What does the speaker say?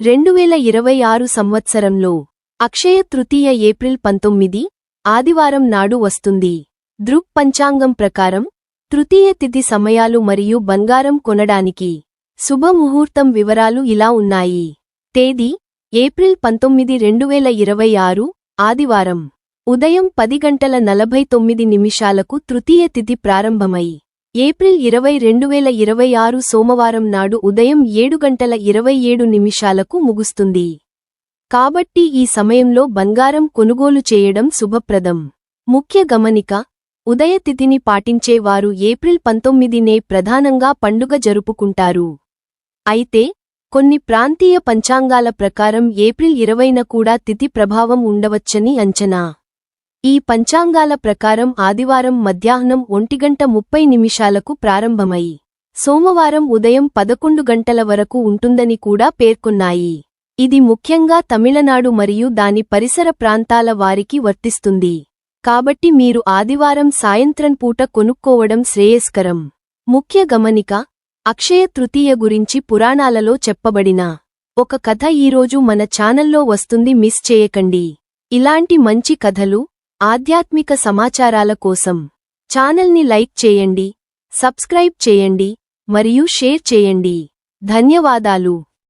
2026 సంవత్సరంలో అక్షయ తృతీయ ఏప్రిల్ 19 ఆదివారం నాడు వస్తుంది. దృక్ పంచాంగం ప్రకారం తృతీయ తిథి సమయాలు మరియు బంగారం కొనడానికి శుభముహూర్తం వివరాలు ఇలా ఉన్నాయి. తేదీ ఏప్రిల్ 19, 2026 ఆదివారం ఉదయం 10:49 తృతీయ తిథి ప్రారంభమై ఏప్రిల్ 20, 2026 సోమవారం నాడు ఉదయం 7:27 ముగుస్తుంది. కాబట్టి ఈ సమయంలో బంగారం కొనుగోలు చేయడం శుభప్రదం. ముఖ్య గమనిక: ఉదయతిథిని పాటించే వారు ఏప్రిల్ 19నే ప్రధానంగా పండుగ జరుపుకుంటారు. అయితే కొన్ని ప్రాంతీయ పంచాంగాల ప్రకారం ఏప్రిల్ 20న కూడా తిథి ప్రభావం ఉండవచ్చని అంచనా. ఈ పంచాంగాల ప్రకారం ఆదివారం మధ్యాహ్నం 1:30 ప్రారంభమై సోమవారం ఉదయం 11 గంటల వరకు ఉంటుందని కూడా పేర్కొన్నాయి. ఇది ముఖ్యంగా తమిళనాడు మరియు దాని పరిసర ప్రాంతాల వారికి వర్తిస్తుంది. కాబట్టి మీరు ఆదివారం సాయంత్రం పూట కొనుక్కోవడం శ్రేయస్కరం. ముఖ్య గమనిక: అక్షయ తృతీయ గురించి పురాణాలలో చెప్పబడిన ఒక కథ ఈరోజు మన ఛానల్లో వస్తుంది, మిస్ చేయకండి. ఇలాంటి మంచి కథలు, ఆధ్యాత్మిక సమాచారాల కోసం ఛానల్ని లైక్ చేయండి, సబ్స్క్రైబ్ చేయండి మరియు షేర్ చేయండి. ధన్యవాదాలు.